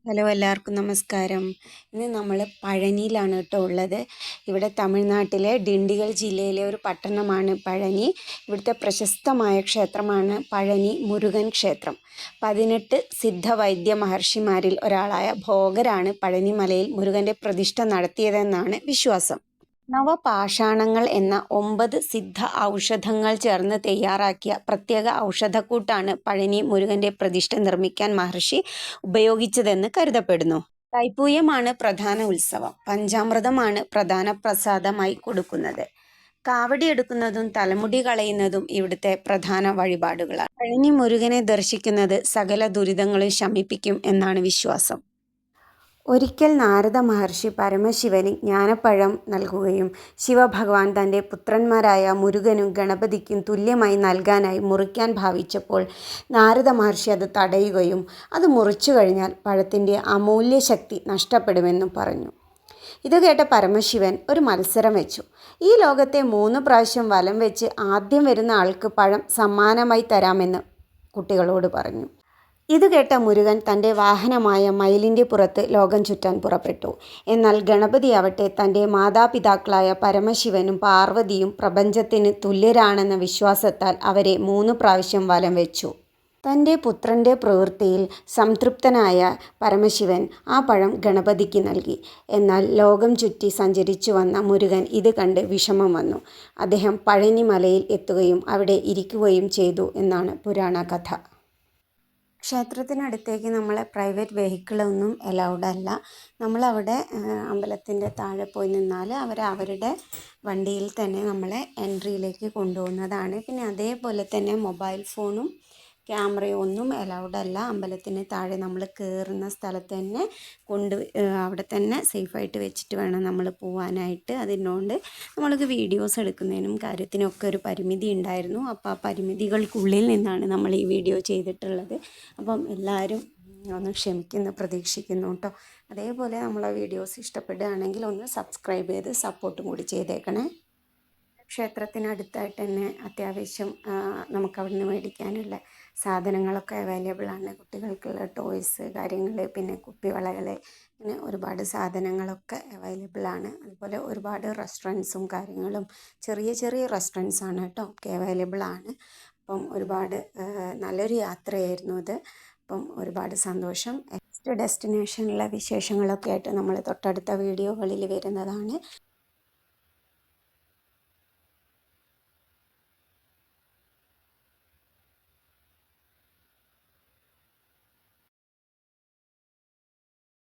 Hello എല്ലാവർക്കും നമസ്കാരം. ഇന്ന് നമ്മൾ പഴനിയിലാണ് കേട്ടോ ഉള്ളത്. ഇവിടെ തമിഴ്നാട്ടിലെ ഡിണ്ടിഗൽ ജില്ലയിലെ ഒരു പട്ടണമാണ് പഴനി. ഇവിടുത്തെ പ്രശസ്തമായ ക്ഷേത്രമാണ് പഴനി മുരുകൻ ക്ഷേത്രം. 18 സിദ്ധവൈദ്യ മഹർഷിമാരിൽ ഒരാളായ ഭോഗരാണ് പഴനിമലയിൽ മുരുകൻ്റെ പ്രതിഷ്ഠ നടത്തിയതെന്നാണ് വിശ്വാസം. നവപാഷാണങ്ങൾ എന്ന 9 സിദ്ധ ഔഷധങ്ങൾ ചേർന്ന് തയ്യാറാക്കിയ പ്രത്യേക ഔഷധക്കൂട്ടാണ് പഴനി മുരുകൻ്റെ പ്രതിഷ്ഠ നിർമ്മിക്കാൻ മഹർഷി ഉപയോഗിച്ചതെന്ന് കരുതപ്പെടുന്നു. തൈപ്പൂയമാണ് പ്രധാന ഉത്സവം. പഞ്ചാമൃതമാണ് പ്രധാന പ്രസാദമായി കൊടുക്കുന്നത്. കാവടി എടുക്കുന്നതും തലമുടി കളയുന്നതും ഇവിടുത്തെ പ്രധാന വഴിപാടുകളാണ്. പഴനി മുരുകനെ ദർശിക്കുന്നത് സകല ദുരിതങ്ങളും ശമിപ്പിക്കും എന്നാണ് വിശ്വാസം. ഒരിക്കൽ നാരദ മഹർഷി പരമശിവന് ജ്ഞാനപ്പഴം നൽകുകയും ശിവഭഗവാൻ തൻ്റെ പുത്രന്മാരായ മുരുകനും ഗണപതിക്കും തുല്യമായി നൽകാനായി മുറിക്കാൻ ഭാവിച്ചപ്പോൾ നാരദ മഹർഷി അത് തടയുകയും അത് മുറിച്ചു കഴിഞ്ഞാൽ പഴത്തിൻ്റെ അമൂല്യ ശക്തി നഷ്ടപ്പെടുമെന്നും പറഞ്ഞു. ഇത് കേട്ട പരമശിവൻ ഒരു മത്സരം വെച്ചു. ഈ ലോകത്തെ 3 പ്രാവശ്യം വലം വെച്ച് ആദ്യം വരുന്ന ആൾക്ക് പഴം സമ്മാനമായി തരാമെന്ന് കുട്ടികളോട് പറഞ്ഞു. ഇത് കേട്ട മുരുകൻ തൻ്റെ വാഹനമായ മയിലിൻ്റെ പുറത്ത് ലോകം ചുറ്റാൻ പുറപ്പെട്ടു. എന്നാൽ ഗണപതിയാവട്ടെ തൻ്റെ മാതാപിതാക്കളായ പരമശിവനും പാർവതിയും പ്രപഞ്ചത്തിന് തുല്യരാണെന്ന വിശ്വാസത്താൽ അവരെ 3 പ്രാവശ്യം വലം വെച്ചു. തൻ്റെ പുത്രൻ്റെ പ്രവൃത്തിയിൽ സംതൃപ്തനായ പരമശിവൻ ആ പഴം ഗണപതിക്ക് നൽകി. എന്നാൽ ലോകം ചുറ്റി സഞ്ചരിച്ചു വന്ന മുരുകൻ ഇത് കണ്ട് വിഷമം വന്നു. അദ്ദേഹം പഴനിമലയിൽ എത്തുകയും അവിടെ ഇരിക്കുകയും ചെയ്തു എന്നാണ് പുരാണ കഥ. ക്ഷേത്രത്തിനടുത്തേക്ക് നമ്മളെ പ്രൈവറ്റ് വെഹിക്കിളൊന്നും അലൗഡ് അല്ല. നമ്മളവിടെ അമ്പലത്തിൻ്റെ താഴെ പോയി നിന്നാൽ അവരുടെ വണ്ടിയിൽ തന്നെ നമ്മളെ എൻട്രിയിലേക്ക് കൊണ്ടുപോകുന്നതാണ്. പിന്നെ അതേപോലെ തന്നെ മൊബൈൽ ഫോണും ക്യാമറയും ഒന്നും അലൗഡ് അല്ല. അമ്പലത്തിന് താഴെ നമ്മൾ കയറുന്ന സ്ഥലത്ത് തന്നെ അവിടെ തന്നെ സേഫായിട്ട് വെച്ചിട്ട് വേണം നമ്മൾ പോകാനായിട്ട്. അതിനോണ്ട് നമ്മൾക്ക് വീഡിയോസ് എടുക്കുന്നതിനും കാര്യത്തിനൊക്കെ ഒരു പരിമിതി ഉണ്ടായിരുന്നു. അപ്പോൾ ആ പരിമിതികൾക്കുള്ളിൽ നിന്നാണ് നമ്മൾ ഈ വീഡിയോ ചെയ്തിട്ടുള്ളത്. അപ്പം എല്ലാവരും ഒന്ന് ക്ഷമിക്കുന്നു പ്രതീക്ഷിക്കുന്നു കേട്ടോ. അതേപോലെ നമ്മളെ വീഡിയോസ് ഇഷ്ടപ്പെടുകയാണെങ്കിൽ ഒന്ന് സബ്സ്ക്രൈബ് ചെയ്ത് സപ്പോർട്ടും കൂടി ചെയ്തേക്കണേ. ക്ഷേത്രത്തിനടുത്തായിട്ട് തന്നെ അത്യാവശ്യം നമുക്കവിടെ നിന്ന് മേടിക്കാനുള്ള സാധനങ്ങളൊക്കെ അവൈലബിൾ ആണ്. കുട്ടികൾക്കുള്ള ടോയ്സ് കാര്യങ്ങൾ, പിന്നെ കുപ്പിവളകൾ, അങ്ങനെ ഒരുപാട് സാധനങ്ങളൊക്കെ അവൈലബിൾ ആണ്. അതുപോലെ ഒരുപാട് റെസ്റ്റോറൻറ്റ്സും കാര്യങ്ങളും ചെറിയ ചെറിയ റെസ്റ്റോറൻറ്റ്സ് ആണ് കേട്ടോ ഒക്കെ അവൈലബിൾ ആണ്. അപ്പം ഒരുപാട് നല്ലൊരു യാത്രയായിരുന്നു ഇത്. അപ്പം ഒരുപാട് സന്തോഷം. നെക്സ്റ്റ് ഡെസ്റ്റിനേഷനിലെ വിശേഷങ്ങളൊക്കെ ആയിട്ട് നമ്മൾ തൊട്ടടുത്ത വീഡിയോകളിൽ വരുന്നതാണ്.